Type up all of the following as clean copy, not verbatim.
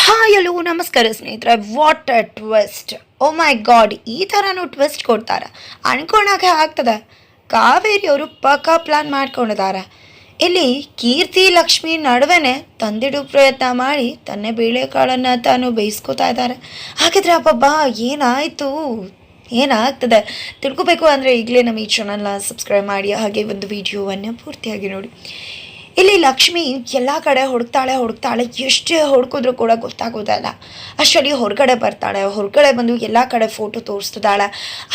Hi hello ನಮಸ್ಕಾರ ಸ್ನೇಹಿತರೆ. What a twist! Oh my god, ಈ ಥರನೂ ಟ್ವಿಸ್ಟ್ ಕೊಡ್ತಾರೆ ಅನ್ಕೊಳಕ್ಕೆ ಆಗ್ತದೆ. ಕಾವೇರಿಯವರು ಪಕ್ಕಾ ಪ್ಲಾನ್ ಮಾಡ್ಕೊಂಡಿದ್ದಾರೆ. ಇಲ್ಲಿ ಕೀರ್ತಿ ಲಕ್ಷ್ಮಿ ನಡುವೆನೆ ತಂದಿಡು ಪ್ರಯತ್ನ ಮಾಡಿ ತನ್ನೇ ಬೇಳೆಕಾಳನ್ನು ತಾನು ಬೇಯಿಸ್ಕೊತಾ ಇದ್ದಾರೆ. ಹಾಗಿದ್ರೆ ಅಬ್ಬಬ್ಬಾ ಏನಾಯಿತು, ಏನಾಗ್ತದೆ ತಿಳ್ಕೊಬೇಕು ಅಂದರೆ ಈಗಲೇ ನಮ್ಮ ಈ ಚಾನಲ್ನ ಸಬ್ಸ್ಕ್ರೈಬ್ ಮಾಡಿ, ಹಾಗೆ ಒಂದು ವಿಡಿಯೋವನ್ನು ಪೂರ್ತಿಯಾಗಿ ನೋಡಿ. ಇಲ್ಲಿ ಲಕ್ಷ್ಮಿ ಎಲ್ಲ ಕಡೆ ಹುಡುಕ್ತಾಳೆ, ಎಷ್ಟೇ ಹುಡುಕಿದ್ರು ಕೂಡ ಗೊತ್ತಾಗೋದಲ್ಲ. ಅಷ್ಟರಲ್ಲಿ ಹೊರಗಡೆ ಬರ್ತಾಳೆ, ಹೊರಗಡೆ ಬಂದು ಎಲ್ಲ ಕಡೆ ಫೋಟೋ ತೋರಿಸ್ತಿದ್ದಾಳೆ.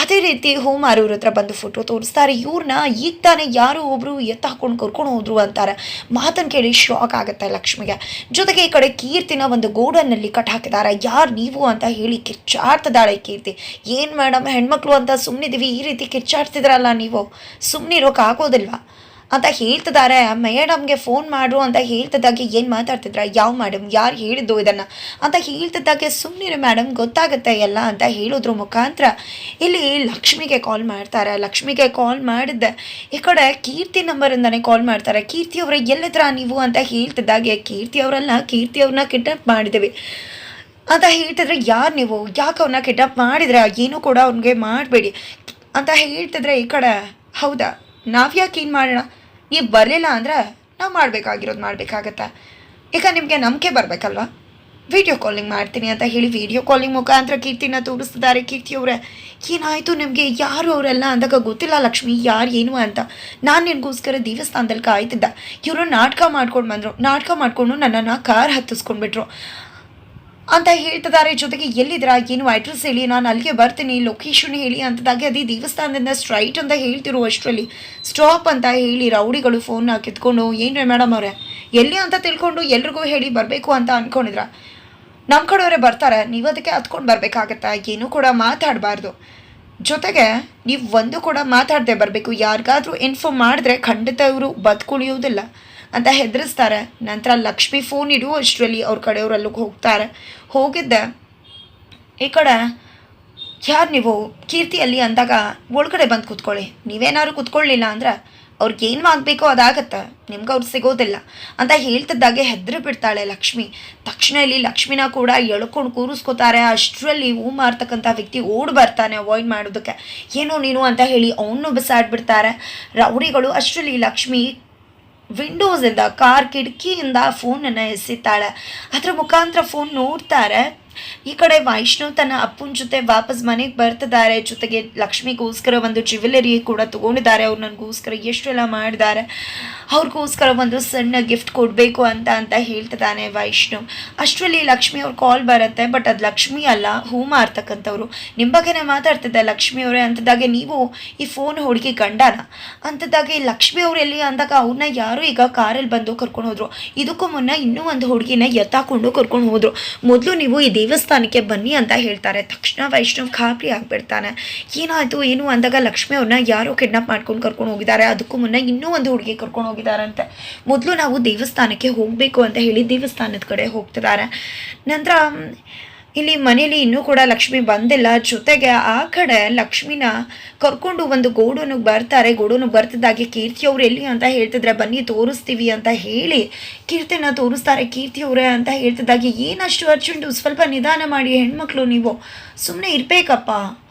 ಅದೇ ರೀತಿ ಹೂಮಾರೂರ ಹತ್ರ ಬಂದು ಫೋಟೋ ತೋರಿಸ್ತಾರೆ. ಇವ್ರನ್ನ ಈಗ ತಾನೇ ಯಾರೋ ಒಬ್ಬರು ಹಾಕೊಂಡು ಕರ್ಕೊಂಡು ಹೋದ್ರು ಅಂತಾರೆ. ಮಾತನ್ನು ಕೇಳಿ ಶಾಕ್ ಆಗುತ್ತೆ ಲಕ್ಷ್ಮಿಗೆ. ಜೊತೆಗೆ ಈ ಕಡೆ ಕೀರ್ತಿನ ಒಂದು ಗೋಡನ್ನಲ್ಲಿ ಕಟ್ ಹಾಕಿದ್ದಾರೆ. ಯಾರು ನೀವು ಅಂತ ಹೇಳಿ ಕಿರ್ಚಾಡ್ತಿದ್ದಾಳೆ ಕೀರ್ತಿ. ಏನು ಮೇಡಮ್, ಹೆಣ್ಮಕ್ಳು ಅಂತ ಸುಮ್ಮನಿದ್ದೀವಿ, ಈ ರೀತಿ ಕಿರ್ಚಾಡ್ತಿದ್ರಲ್ಲ ನೀವು, ಸುಮ್ಮನಿರೋಕೆ ಆಗೋದಿಲ್ವಾ ಅಂತ ಹೇಳ್ತಿದ್ದಾರೆ. ಮೇಡಮ್ಗೆ ಫೋನ್ ಮಾಡು ಅಂತ ಹೇಳ್ತಿದ್ದಾಗೆ ಏನು ಮಾತಾಡ್ತಿದ್ರ, ಯಾವ ಮೇಡಮ್, ಯಾರು ಹೇಳಿದ್ದು ಇದನ್ನು ಅಂತ ಹೇಳ್ತಿದ್ದಾಗೆ ಸುಮ್ಮನಿರು ಮೇಡಮ್, ಗೊತ್ತಾಗುತ್ತೆ ಎಲ್ಲ ಅಂತ ಹೇಳೋದ್ರ ಮುಖಾಂತರ ಇಲ್ಲಿ ಲಕ್ಷ್ಮಿಗೆ ಕಾಲ್ ಮಾಡ್ತಾರೆ. ಲಕ್ಷ್ಮಿಗೆ ಕಾಲ್ ಮಾಡಿದ್ದೆ ಈ ಕಡೆ ಕೀರ್ತಿ ನಂಬರಿಂದನೇ ಕಾಲ್ ಮಾಡ್ತಾರೆ. ಕೀರ್ತಿಯವ್ರ ಎಲ್ಲಿದ್ರ ನೀವು ಅಂತ ಹೇಳ್ತಿದ್ದಾಗೆ ಕೀರ್ತಿಯವರನ್ನ ಕಿಡ್ನಾಪ್ ಮಾಡಿದ್ದೀವಿ ಅಂತ ಹೇಳ್ತಿದ್ರೆ, ಯಾರು ನೀವು, ಯಾಕೆ ಅವ್ರನ್ನ ಕಿಡ್ನಾಪ್ ಮಾಡಿದ್ರೆ, ಏನೂ ಕೂಡ ಅವ್ನಿಗೆ ಮಾಡಬೇಡಿ ಅಂತ ಹೇಳ್ತಿದ್ರೆ, ಈ ಕಡೆ ಹೌದಾ ನಾವ್ಯಾಕೆ ಏನು ಮಾಡೋಣ, ನೀವು ಬರಲಿಲ್ಲ ಅಂದರೆ ನಾವು ಮಾಡಬೇಕಾಗತ್ತೆ. ಈಗ ನಿಮಗೆ ನಂಬಿಕೆ ಬರಬೇಕಲ್ವ, ವಿಡಿಯೋ ಕಾಲಿಂಗ್ ಮಾಡ್ತೀನಿ ಅಂತ ಹೇಳಿ ವಿಡಿಯೋ ಕಾಲಿಂಗ್ ಮುಖಾಂತರ ಕೀರ್ತಿನ ತೋರಿಸ್ತಿದ್ದಾರೆ. ಕೀರ್ತಿಯವರೇ ಏನಾಯಿತು ನಿಮಗೆ, ಯಾರು ಅವರೆಲ್ಲ ಅಂದಾಗ ಗೊತ್ತಿಲ್ಲ ಲಕ್ಷ್ಮಿ, ಯಾರು ಏನು ಅಂತ. ನಾನು ನಿನಗೋಸ್ಕರ ದೇವಸ್ಥಾನದಲ್ಲಿ ಕಾಯ್ತಿದ್ದ, ಇವರು ನಾಟಕ ಮಾಡ್ಕೊಂಡು ನನ್ನನ್ನು ಕಾರ್ ಹತ್ತಿಸ್ಕೊಂಡ್ಬಿಟ್ರು ಅಂತ ಹೇಳ್ತಿದ್ದಾರೆ. ಜೊತೆಗೆ ಎಲ್ಲಿದ್ದೀರಾ, ಏನು ಅಡ್ರೆಸ್ ಹೇಳಿ, ನಾನು ಅಲ್ಲಿಗೆ ಬರ್ತೀನಿ, ಲೊಕೇಶನ್ ಹೇಳಿ ಅಂತದಾಗೆ ಅದೇ ದೇವಸ್ಥಾನದಿಂದ ಸ್ಟ್ರೈಟ್ ಅಂತ ಹೇಳ್ತಿರೋ ಅಷ್ಟರಲ್ಲಿ ಸ್ಟಾಪ್ ಅಂತ ಹೇಳಿ ರೌಡಿಗಳು ಫೋನ್ನ ಕಿತ್ಕೊಂಡು, ಏನ್ರಿ ಮೇಡಮ್ ಅವರೇ ಎಲ್ಲಿ ಅಂತ ತಿಳ್ಕೊಂಡು ಎಲ್ರಿಗೂ ಹೇಳಿ ಬರಬೇಕು ಅಂತ ಅಂದ್ಕೊಂಡಿದ್ರ, ನಮ್ಮ ಕಡೆಯವರೇ ಬರ್ತಾರೆ, ನೀವು ಅದಕ್ಕೆ ಹತ್ಕೊಂಡು ಬರಬೇಕಾಗತ್ತಾ, ಏನೂ ಕೂಡ ಮಾತಾಡಬಾರ್ದು, ಜೊತೆಗೆ ನೀವು ಒಂದು ಕೂಡ ಮಾತಾಡದೆ ಬರಬೇಕು, ಯಾರಿಗಾದ್ರೂ ಇನ್ಫಾರ್ಮ್ ಮಾಡಿದ್ರೆ ಖಂಡಿತ ಇವರು ಬದುಕುಳಿಯೋದಿಲ್ಲ ಅಂತ ಹೆದರಿಸ್ತಾರೆ. ನಂತರ ಲಕ್ಷ್ಮಿ ಫೋನ್ ಇಡುವ ಅಷ್ಟರಲ್ಲಿ ಅವ್ರ ಕಡೆಯವರಲ್ಲಿಗೆ ಹೋಗಿದ್ದೆ. ಈ ಕಡೆ ಯಾರು ನೀವು ಕೀರ್ತಿಯಲ್ಲಿ ಅಂದಾಗ ಒಳಗಡೆ ಬಂದು ಕೂತ್ಕೊಳ್ಳಿ, ನೀವೇನಾದ್ರು ಕೂತ್ಕೊಳ್ಳಿಲ್ಲ ಅಂದ್ರೆ ಅವ್ರಿಗೇನು ಆಗಬೇಕೋ ಅದಾಗತ್ತೆ, ನಿಮ್ಗೆ ಅವ್ರು ಸಿಗೋದಿಲ್ಲ ಅಂತ ಹೇಳ್ತಿದ್ದಾಗೆ ಹೆದರು ಬಿಡ್ತಾಳೆ ಲಕ್ಷ್ಮಿ. ತಕ್ಷಣ ಇಲ್ಲಿ ಲಕ್ಷ್ಮಿನ ಕೂಡ ಎಳ್ಕೊಂಡು ಕೂರಿಸ್ಕೋತಾರೆ. ಅಷ್ಟರಲ್ಲಿ ಹೂ ಮಾರ್ತಕ್ಕಂಥ ವ್ಯಕ್ತಿ ಓಡಿ ಬರ್ತಾನೆ ಅವಾಯ್ಡ್ ಮಾಡೋದಕ್ಕೆ. ಏನೋ ನೀನು ಅಂತ ಹೇಳಿ ಅವನು ಬಿಸಾಡ್ಬಿಡ್ತಾರೆ ರೌಡಿಗಳು. ಅಷ್ಟರಲ್ಲಿ ಲಕ್ಷ್ಮಿ ವಿಂಡೋಸಿಂದ, ಕಾರ್ ಕಿಟಕಿಯಿಂದ ಫೋನನ್ನು ಎಸಿತಾಳೆ. ಅದರ ಮುಖಾಂತರ ಫೋನ್ ನೋಡ್ತಾರೆ. ಈ ಕಡೆ ವೈಷ್ಣವ್ ತನ್ನ ಅಪ್ಪನ ಜೊತೆ ವಾಪಸ್ ಮನೆಗೆ ಬರ್ತಿದ್ದಾರೆ. ಜೊತೆಗೆ ಲಕ್ಷ್ಮಿಗೋಸ್ಕರ ಒಂದು ಜ್ಯುವೆಲರಿ ಕೂಡ ತೊಗೊಂಡಿದ್ದಾರೆ. ಅವ್ರು ನನಗೋಸ್ಕರ ಎಷ್ಟೆಲ್ಲ ಮಾಡಿದ್ದಾರೆ, ಅವ್ರಿಗೋಸ್ಕರ ಒಂದು ಸಣ್ಣ ಗಿಫ್ಟ್ ಕೊಡಬೇಕು ಅಂತ ಹೇಳ್ತಿದ್ದಾನೆ ವೈಷ್ಣವ್. ಅಷ್ಟರಲ್ಲಿ ಲಕ್ಷ್ಮಿ ಅವ್ರ ಕಾಲ್ ಬರುತ್ತೆ. ಬಟ್ ಅದು ಲಕ್ಷ್ಮಿ ಅಲ್ಲ, ಹೂ ಮಾರ್ತಕ್ಕಂಥವ್ರು. ನಿಮ್ಮ ಬಗ್ಗೆನೇ ಮಾತಾಡ್ತಿದ್ದೆ ಲಕ್ಷ್ಮಿಯವರೇ ಅಂತದಾಗೆ, ನೀವು ಈ ಫೋನ್ ಹುಡುಗಿ ಗಂಡನ ಅಂತದಾಗೆ ಲಕ್ಷ್ಮಿ ಅವರೆಲ್ಲಿ ಅಂದಾಗ ಅವ್ರನ್ನ ಯಾರು ಈಗ ಕಾರಲ್ಲಿ ಬಂದು ಕರ್ಕೊಂಡು ಹೋದ್ರು. ಇದಕ್ಕೂ ಮುನ್ನ ಇನ್ನೂ ಒಂದು ಹುಡುಗಿನ ಎತ್ತಾಕೊಂಡು ಕರ್ಕೊಂಡು ಹೋದ್ರು. ಮೊದಲು ನೀವು ಈ ದೇವಸ್ಥಾನಕ್ಕೆ ಬನ್ನಿ ಅಂತ ಹೇಳ್ತಾರೆ. ತಕ್ಷಣ ವೈಷ್ಣವ್ ಖಾಬ್ರಿ ಆಗಿಬಿಡ್ತಾನೆ. ಏನಾಯಿತು ಏನು ಅಂದಾಗ ಲಕ್ಷ್ಮಿ ಅವ್ರನ್ನ ಯಾರೋ ಕಿಡ್ನಾಪ್ ಮಾಡ್ಕೊಂಡು ಕರ್ಕೊಂಡು ಹೋಗಿದ್ದಾರೆ, ಅದಕ್ಕೂ ಮುನ್ನ ಇನ್ನೂ ಒಂದು ಹುಡುಗಿ ಕರ್ಕೊಂಡು ಹೋಗಿದ್ದಾರಂತೆ. ಮೊದಲು ನಾವು ದೇವಸ್ಥಾನಕ್ಕೆ ಹೋಗಬೇಕು ಅಂತ ಹೇಳಿ ದೇವಸ್ಥಾನದ ಕಡೆ ಹೋಗ್ತಿದ್ದಾರೆ. ನಂತರ ಇಲ್ಲಿ ಮನೇಲಿ ಇನ್ನೂ ಕೂಡ ಲಕ್ಷ್ಮಿ ಬಂದಿಲ್ಲ. ಜೊತೆಗೆ ಆ ಕಡೆ ಲಕ್ಷ್ಮಿನ ಕರ್ಕೊಂಡು ಒಂದು ಗೋಡೂನಿಗೆ ಬರ್ತಾರೆ. ಗೋಡೂನಿಗೆ ಬರ್ತಿದ್ದಾಗೆ ಕೀರ್ತಿಯವ್ರು ಎಲ್ಲಿ ಅಂತ ಹೇಳ್ತಿದ್ರೆ, ಬನ್ನಿ ತೋರಿಸ್ತೀವಿ ಅಂತ ಹೇಳಿ ಕೀರ್ತಿನ ತೋರಿಸ್ತಾರೆ. ಕೀರ್ತಿಯವರೇ ಅಂತ ಹೇಳ್ತಿದ್ದಾಗೆ, ಏನಷ್ಟು ಅರ್ಜೆಂಟು, ಸ್ವಲ್ಪ ನಿಧಾನ ಮಾಡಿ, ಹೆಣ್ಮಕ್ಳು ನೀವು ಸುಮ್ಮನೆ ಇರಬೇಕಪ್ಪ,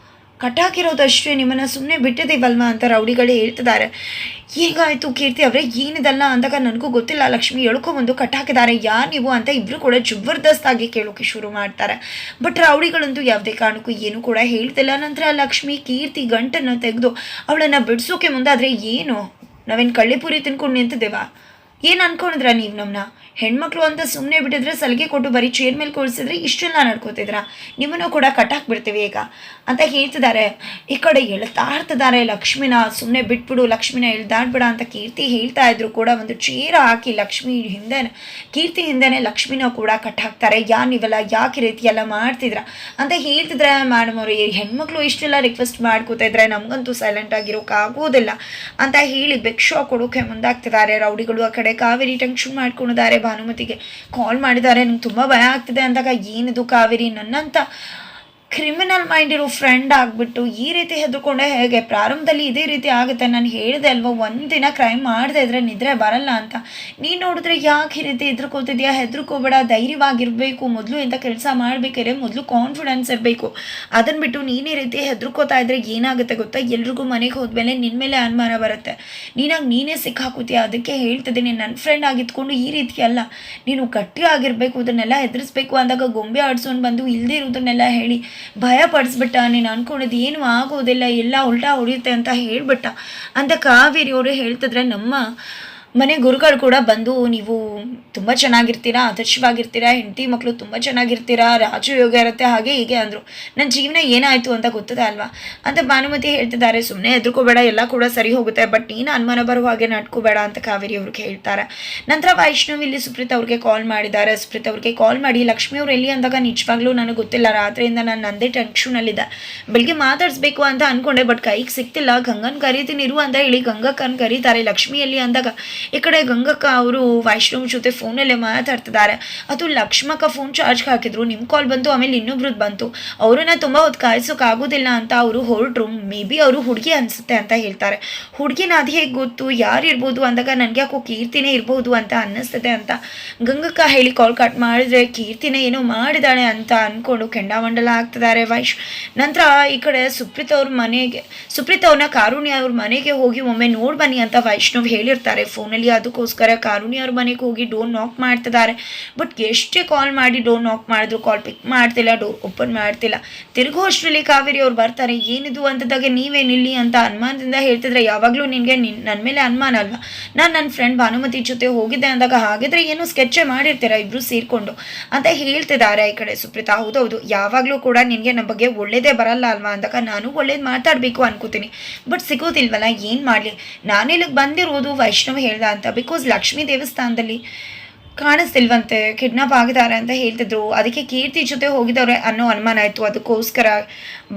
ಕಟ್ಟಾಕಿರೋದಷ್ಟೇ, ನಿಮ್ಮನ್ನು ಸುಮ್ಮನೆ ಬಿಟ್ಟಿದ್ದೀವಲ್ವಾ ಅಂತ ರೌಡಿಗಳೇ ಹೇಳ್ತಿದ್ದಾರೆ. ಹೀಗಾಯಿತು ಕೀರ್ತಿ ಅವರೇ ಏನಿದಲ್ಲ ಅಂದಾಗ, ನನಗೂ ಗೊತ್ತಿಲ್ಲ ಲಕ್ಷ್ಮಿ ಎಳ್ಕೊಂಬಂದು ಕಟ್ಟಾಕಿದ್ದಾರೆ, ಯಾರು ನೀವು ಅಂತ ಇಬ್ಬರು ಕೂಡ ಜಬರ್ದಸ್ತಾಗಿ ಕೇಳೋಕೆ ಶುರು ಮಾಡ್ತಾರೆ. ಬಟ್ ರೌಡಿಗಳಂತೂ ಯಾವುದೇ ಕಾರಣಕ್ಕೂ ಏನು ಕೂಡ ಹೇಳ್ತಿಲ್ಲ. ನಂತರ ಲಕ್ಷ್ಮಿ ಕೀರ್ತಿ ಗಂಟನ್ನು ತೆಗೆದು ಅವಳನ್ನು ಬಿಡಿಸೋಕೆ ಮುಂದಾದರೆ, ಏನು ನಾವೇನು ಕಳ್ಳಿಪುರಿ ತಿನ್ಕೊಂಡು ನಿಂತಿದ್ದೇವಾ, ಏನು ಅನ್ಕೊಂಡಿದ್ರ ನೀವು, ನಮ್ಮನ್ನ ಹೆಣ್ಮಕ್ಳು ಅಂತ ಸುಮ್ಮನೆ ಬಿಟ್ಟಿದ್ರೆ, ಸಲಿಗೆ ಕೊಟ್ಟು ಬರೀ ಚೇರ್ ಮೇಲೆ ಕೂರಿಸಿದ್ರೆ ಇಷ್ಟೆಲ್ಲ ನಡ್ಕೋತಿದ್ರ, ನಿಮ್ಮನ್ನು ಕೂಡ ಕಟ್ಟಾಕ್ಬಿಡ್ತೀವಿ ಈಗ ಅಂತ ಹೇಳ್ತಿದ್ದಾರೆ. ಈ ಕಡೆ ಎಳ್ತಾಡ್ತಿದ್ದಾರೆ ಲಕ್ಷ್ಮಿನ, ಸುಮ್ಮನೆ ಬಿಟ್ಬಿಡು ಲಕ್ಷ್ಮಿನ, ಎಳ್ದಾಡ್ಬಿಡ ಅಂತ ಕೀರ್ತಿ ಹೇಳ್ತಾ ಇದ್ರು ಕೂಡ ಒಂದು ಚೇರ ಹಾಕಿ ಕೀರ್ತಿ ಹಿಂದೆನೆ ಲಕ್ಷ್ಮಿನ ಕೂಡ ಕಟ್ಟಾಕ್ತಾರೆ. ಯಾರು ನೀವೆಲ್ಲ ಯಾಕೆ ರೀತಿ ಎಲ್ಲ ಮಾಡ್ತಿದ್ರ ಅಂತ ಹೇಳ್ತಿದ್ರೆ, ಮೇಡಮ್ ಅವರು ಹೆಣ್ಮಕ್ಳು ಇಷ್ಟೆಲ್ಲ ರಿಕ್ವೆಸ್ಟ್ ಮಾಡ್ಕೋತಾ ಇದ್ರೆ ನಮಗಂತೂ ಸೈಲೆಂಟ್ ಆಗಿರೋಕ್ಕಾಗೋದಿಲ್ಲ ಅಂತ ಹೇಳಿ ಭಿಕ್ಷಾ ಕೊಡೋಕೆ ಮುಂದಾಗ್ತಿದ್ದಾರೆ ರೌಡಿಗಳು. ಆ ಕಡೆ ಕಾವೇರಿ ಟೆನ್ಷನ್ ಮಾಡ್ಕೊಂಡಿದ್ದಾರೆ. ಭಾನುಮತಿಗೆ ಕಾಲ್ ಮಾಡಿದ್ದಾರೆ, ನಂಗೆ ತುಂಬ ಭಯ ಆಗ್ತಿದೆ ಅಂದಾಗ, ಏನಿದು ಕಾವೇರಿ, ನನ್ನಂತ ಕ್ರಿಮಿನಲ್ ಮೈಂಡ್ ಇರೋ ಫ್ರೆಂಡ್ ಆಗಿಬಿಟ್ಟು ಈ ರೀತಿ ಹೆದರ್ಕೊಂಡೆ ಹೇಗೆ? ಪ್ರಾರಂಭದಲ್ಲಿ ಇದೇ ರೀತಿ ಆಗುತ್ತೆ. ನಾನು ಹೇಳಿದೆ ಅಲ್ವಾ, ಒಂದಿನ ಕ್ರೈಮ್ ಮಾಡದೇ ಇದ್ರೆ ನಿದ್ರೆ ಬರಲ್ಲ ಅಂತ. ನೀನು ನೋಡಿದ್ರೆ ಯಾಕೆ ಈ ರೀತಿ ಹೆದರ್ಕೋತಿದ್ಯಾ? ಹೆದರ್ಕೋಬೇಡ, ಧೈರ್ಯವಾಗಿರಬೇಕು. ಮೊದಲು ಇಂಥ ಕೆಲಸ ಮಾಡಬೇಕಾದ್ರೆ ಮೊದಲು ಕಾನ್ಫಿಡೆನ್ಸ್ ಇರಬೇಕು. ಅದನ್ನು ಬಿಟ್ಟು ನೀನು ಈ ರೀತಿ ಹೆದರ್ಕೋತಾ ಇದ್ರೆ ಏನಾಗುತ್ತೆ ಗೊತ್ತಾ? ಎಲ್ರಿಗೂ ಮನೆಗೆ ಹೋದ್ಮೇಲೆ ನಿನ್ನ ಮೇಲೆ ಅನುಮಾನ ಬರುತ್ತೆ. ನೀನೇ ಸಿಕ್ಕಾಕೋತೀಯ. ಅದಕ್ಕೆ ಹೇಳ್ತಿದ್ದೀನಿ, ನನ್ನ ಫ್ರೆಂಡ್ ಆಗಿದ್ಕೊಂಡು ಈ ರೀತಿ ಅಲ್ಲ, ನೀನು ಗಟ್ಟಿಯಾಗಿರಬೇಕು. ಅದನ್ನೆಲ್ಲ ಎದುರಿಸ್ಬೇಕು ಅಂದಾಗ ಗೊಂಬೆ ಆಡ್ಸ್ಕೊಂಡು ಬಂದು ಇಲ್ಲದೇ ಇರೋದನ್ನೆಲ್ಲ ಹೇಳಿ ಭಯ ಪಡಿಸ್ಬಿಟ್ಟ. ನೀನು ಅಂದ್ಕೊಂಡಿದ್ದು ಏನು ಆಗೋದಿಲ್ಲ, ಎಲ್ಲ ಉಲ್ಟಾ ಹೊಡೆಯುತ್ತೆ ಅಂತ ಹೇಳ್ಬಿಟ್ಟ ಅಂತ ಕಾವೇರಿ ಅವರು ಹೇಳ್ತಿದ್ರೆ, ನಮ್ಮ ಮನೆ ಗುರುಗಳು ಕೂಡ ಬಂದು ನೀವು ತುಂಬ ಚೆನ್ನಾಗಿರ್ತೀರಾ, ಆದರ್ಶವಾಗಿರ್ತೀರಾ, ಹೆಂಡತಿ ಮಕ್ಕಳು ತುಂಬ ಚೆನ್ನಾಗಿರ್ತೀರಾ, ರಾಜಯೋಗ ಇರುತ್ತೆ, ಹಾಗೆ ಹೀಗೆ ಅಂದರು. ನನ್ನ ಜೀವನ ಏನಾಯಿತು ಅಂತ ಗೊತ್ತದ ಅಲ್ವಾ ಅಂತ ಭಾನುಮತಿ ಹೇಳ್ತಿದ್ದಾರೆ. ಸುಮ್ಮನೆ ಹೆದರ್ಕೋಬೇಡ, ಎಲ್ಲ ಕೂಡ ಸರಿ ಹೋಗುತ್ತೆ, ಬಟ್ ನೀನು ಅನುಮಾನ ಬರುವ ಹಾಗೆ ನಡ್ಕೋಬೇಡ ಅಂತ ಕಾವೇರಿ ಅವ್ರಿಗೆ ಹೇಳ್ತಾರೆ. ನಂತರ ವೈಷ್ಣವ್ ಇಲ್ಲಿ ಸುಪ್ರೀತ್ ಅವ್ರಿಗೆ ಕಾಲ್ ಮಾಡಿದ್ದಾರೆ. ಸುಪ್ರೀತ್ ಅವ್ರಿಗೆ ಕಾಲ್ ಮಾಡಿ ಲಕ್ಷ್ಮಿ ಅವ್ರು ಎಲ್ಲಿ ಅಂದಾಗ ನಿಜವಾಗ್ಲೂ ನನಗೆ ಗೊತ್ತಿಲ್ಲ, ರಾತ್ರಿಯಿಂದ ನಾನು ನಂದೇ ಟೆನ್ಷನಲ್ಲಿದ್ದೆ, ಬೆಳಿಗ್ಗೆ ಮಾತಾಡಿಸ್ಬೇಕು ಅಂತ ಅಂದ್ಕೊಂಡೆ, ಬಟ್ ಕೈಗೆ ಸಿಗ್ತಿಲ್ಲ. ಗಂಗನ್ ಕರೀತೀನಿ ಇರು ಅಂತ ಹೇಳಿ ಗಂಗಕ್ಕನ್ನು ಕರೀತಾರೆ. ಲಕ್ಷ್ಮಿಯಲ್ಲಿ ಅಂದಾಗ ಈ ಕಡೆ ಗಂಗಕ್ಕ ಅವರು ವೈಷ್ಣವ್ ಜೊತೆ ಫೋನಲ್ಲೇ ಮಾತಾಡ್ತಿದ್ದಾರೆ. ಅದು ಲಕ್ಷ್ಮಕ್ಕ ಫೋನ್ ಚಾರ್ಜ್ಗೆ ಹಾಕಿದ್ರು, ನಿಮ್ಮ ಕಾಲ್ ಬಂತು, ಆಮೇಲೆ ಇನ್ನೊಬ್ರದ್ದು ಬಂತು. ಅವರನ್ನ ತುಂಬ ಹೊತ್ತು ಕಾಯಿಸೋಕ್ಕಾಗೋದಿಲ್ಲ ಅಂತ ಅವರು ಹೊರಟ್ರು. ಮೇ ಬಿ ಅವರು ಹುಡುಗಿ ಅನಿಸುತ್ತೆ ಅಂತ ಹೇಳ್ತಾರೆ. ಹುಡುಗಿನ ಅದು ಹೇಗೆ ಗೊತ್ತು, ಯಾರು ಇರ್ಬೋದು ಅಂದಾಗ ನನಗೆ ಯಾಕೋ ಕೀರ್ತಿನೇ ಇರ್ಬೋದು ಅಂತ ಅನ್ನಿಸ್ತದೆ ಅಂತ ಗಂಗಕ್ಕ ಹೇಳಿ ಕಾಲ್ ಕಟ್ ಮಾಡಿದ್ರೆ, ಕೀರ್ತಿನೇ ಏನೋ ಮಾಡಿದಾಳೆ ಅಂತ ಅಂದ್ಕೊಂಡು ಕೆಂಡಾಮಂಡಲ ಆಗ್ತಿದ್ದಾರೆ ನಂತರ ಈ ಕಡೆ ಸುಪ್ರೀತ್ ಅವ್ರನ್ನ ಕಾರುಣ್ಯ ಅವ್ರ ಮನೆಗೆ ಹೋಗಿ ಒಮ್ಮೆ ನೋಡಿ ಬನ್ನಿ ಅಂತ ವೈಷ್ಣವ್ ಹೇಳಿರ್ತಾರೆ ಫೋನಲ್ಲಿ. ಅದಕ್ಕೋಸ್ಕರ ಕಾರುಣ್ಯ ಅವ್ರ ಮನೆಗೆ ಹೋಗಿ ಡೋರ್ ನಾಕ್ ಮಾಡ್ತಿದ್ದಾರೆ. ಬಟ್ ಎಷ್ಟೇ ಕಾಲ್ ಮಾಡಿ ಡೋರ್ ನಾಕ್ ಮಾಡಿದ್ರು ಕಾಲ್ ಪಿಕ್ ಮಾಡ್ತಿಲ್ಲ, ಡೋರ್ ಓಪನ್ ಮಾಡ್ತಿಲ್ಲ. ತಿರುಗೋ ಅಷ್ಟರಲ್ಲಿ ಕಾವೇರಿ ಅವ್ರು ಬರ್ತಾರೆ. ಏನಿದು ಅಂತದಾಗ ನೀವೇನಿಲ್ಲಿ ಅಂತ ಅನುಮಾನದಿಂದ ಹೇಳ್ತಿದ್ರೆ, ಯಾವಾಗಲೂ ನಿನಗೆ ನನ್ನ ಮೇಲೆ ಅನುಮಾನ ಅಲ್ವಾ? ನಾನು ನನ್ನ ಫ್ರೆಂಡ್ ಭಾನುಮತಿ ಜೊತೆ ಹೋಗಿದ್ದೆ ಅಂದಾಗ, ಹಾಗಿದ್ರೆ ಏನು ಸ್ಕೆಚ್ಚೇ ಮಾಡಿರ್ತೀರಾ ಇಬ್ರು ಸೇರಿಕೊಂಡು ಅಂತ ಹೇಳ್ತಿದ್ದಾರೆ. ಈ ಕಡೆ ಸುಪ್ರೀತಾ, ಹೌದೌದು, ಯಾವಾಗಲೂ ಕೂಡ ನಿನಗೆ ನಮ್ಮ ಬಗ್ಗೆ ಒಳ್ಳೇದೇ ಬರಲ್ಲ ಅಲ್ವಾ ಅಂದಾಗ, ನಾನು ಒಳ್ಳೇದು ಮಾತಾಡಬೇಕು ಅನ್ಕೋತೀನಿ, ಬಟ್ ಸಿಗೋದಿಲ್ವಲ್ಲ, ಏನು ಮಾಡಲಿ? ನಾನಿಲ್ಲಿಗೆ ಬಂದಿರೋದು ವೈಷ್ಣವ್ ಹೇಳ್ದ ಅಂತ, ಬಿಕಾಸ್ ಲಕ್ಷ್ಮೀ ದೇವಸ್ಥಾನದಲ್ಲಿ ಕಾಣಿಸ್ತಿಲ್ವಂತೆ, ಕಿಡ್ನಾಪ್ ಆಗಿದ್ದಾರೆ ಅಂತ ಹೇಳ್ತಿದ್ರು. ಅದಕ್ಕೆ ಕೀರ್ತಿ ಜೊತೆ ಹೋಗಿದವ್ರೆ ಅನ್ನೋ ಅನುಮಾನ ಆಯಿತು, ಅದಕ್ಕೋಸ್ಕರ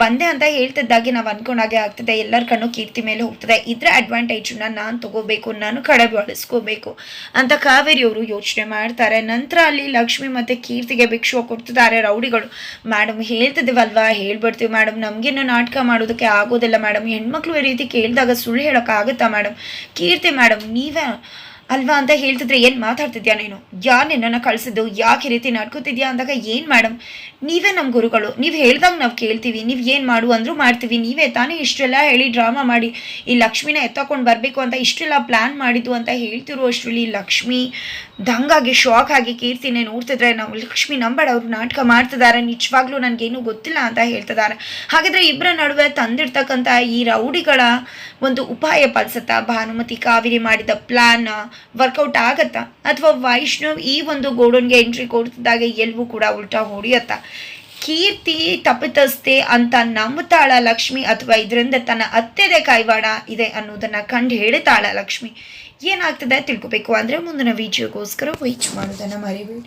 ಬಂದೆ ಅಂತ ಹೇಳ್ತಿದ್ದಾಗೆ ನಾವು ಅಂದ್ಕೊಂಡಾಗೆ ಆಗ್ತದೆ. ಎಲ್ಲರ ಕಣ್ಣು ಕೀರ್ತಿ ಮೇಲೆ ಹೋಗ್ತದೆ. ಇದರ ಅಡ್ವಾಂಟೇಜನ್ನ ನಾನು ತಗೋಬೇಕು, ನಾನು ಕಡೆ ಬಳಸ್ಕೋಬೇಕು ಅಂತ ಕಾವೇರಿ ಅವರು ಯೋಚನೆ ಮಾಡ್ತಾರೆ. ನಂತರ ಅಲ್ಲಿ ಲಕ್ಷ್ಮಿ ಮತ್ತು ಕೀರ್ತಿಗೆ ಭಿಕ್ಷು ಕೊಡ್ತಿದ್ದಾರೆ ರೌಡಿಗಳು. ಮೇಡಮ್ ಹೇಳ್ತಿದ್ದೀವಲ್ವಾ, ಹೇಳ್ಬಿಡ್ತೀವಿ ಮೇಡಮ್, ನಮಗೇನು ನಾಟಕ ಮಾಡೋದಕ್ಕೆ ಆಗೋದಿಲ್ಲ ಮೇಡಮ್, ಹೆಣ್ಮಕ್ಳು ಈ ರೀತಿ ಕೇಳಿದಾಗ ಸುಳ್ಳು ಹೇಳೋಕ್ಕಾಗುತ್ತಾ ಮೇಡಮ್? ಕೀರ್ತಿ ಮೇಡಮ್ ನೀವೇ ಅಲ್ವಾ ಅಂತ ಹೇಳ್ತಿದ್ರೆ, ಏನು ಮಾತಾಡ್ತಿದ್ಯಾ ನೀನು? ಯಾರು ನಿನ್ನನ್ನು ಕಳಿಸಿದ್ದು? ಯಾಕೆ ಈ ರೀತಿ ನಡ್ಕೋತಿದ್ಯಾ ಅಂದಾಗ, ಏನು ಮೇಡಮ್ ನೀವೇ ನಮ್ಮ ಗುರುಗಳು, ನೀವು ಹೇಳ್ದಂಗೆ ನಾವು ಕೇಳ್ತೀವಿ, ನೀವು ಏನು ಮಾಡು ಅಂದರೂ ಮಾಡ್ತೀವಿ, ನೀವೇ ತಾನೇ ಇಷ್ಟೆಲ್ಲ ಹೇಳಿ ಡ್ರಾಮಾ ಮಾಡಿ ಈ ಲಕ್ಷ್ಮಿನ ಎತ್ತಕೊಂಡು ಬರಬೇಕು ಅಂತ ಇಷ್ಟೆಲ್ಲ ಪ್ಲ್ಯಾನ್ ಮಾಡಿದ್ದು ಅಂತ ಹೇಳ್ತಿರೋ ಅಷ್ಟರಲ್ಲಿ ಲಕ್ಷ್ಮಿ ದಂಗಾಗಿ ಶಾಕ್ ಆಗಿ ಕೀರ್ತಿನೇ ನೋಡ್ತಿದ್ರೆ, ನಾವು ಲಕ್ಷ್ಮಿ ನಂಬೇಡ, ಅವರು ನಾಟಕ ಮಾಡ್ತಿದ್ದಾರೆ, ನಿಜವಾಗ್ಲೂ ನನಗೇನು ಗೊತ್ತಿಲ್ಲ ಅಂತ ಹೇಳ್ತಿದ್ದಾರೆ. ಹಾಗಿದ್ರೆ ಇಬ್ಬರ ನಡುವೆ ತಂದಿರ್ತಕ್ಕಂಥ ಈ ರೌಡಿಗಳ ಒಂದು ಉಪಾಯ ಫಲಿಸುತ್ತಾ? ಭಾನುಮತಿ ಕಾವೇರಿ ಮಾಡಿದ ಪ್ಲ್ಯಾನ್ ವರ್ಕೌಟ್ ಆಗತ್ತಾ? ಅಥವಾ ವೈಷ್ಣವ್ ಈ ಒಂದು ಗೋಡನ್ಗೆ ಎಂಟ್ರಿ ಕೊಡ್ತಿದ್ದಾಗ ಎಲ್ಲವೂ ಕೂಡ ಉಲ್ಟಾ ಹೊಡೆಯತ್ತಾ? ಕೀರ್ತಿ ತಪ್ಪಿತಸ್ಥೆ ಅಂತ ನಂಬುತ್ತಾಳ ಲಕ್ಷ್ಮಿ, ಅಥವಾ ಇದರಿಂದ ತನ್ನ ಅತ್ತೆದೇ ಕೈವಾಡ ಇದೆ ಅನ್ನೋದನ್ನ ಕಂಡು ಹೇಳ್ತಾಳ ಲಕ್ಷ್ಮಿ? ಏನಾಗ್ತದೆ ತಿಳ್ಕೊಬೇಕು ಅಂದರೆ ಮುಂದಿನ ವಿಡಿಯೋಗೋಸ್ಕರ ವೆಯ್ಟ್ ಮಾಡೋದನ್ನು ಮರಿಬೇಡಿ.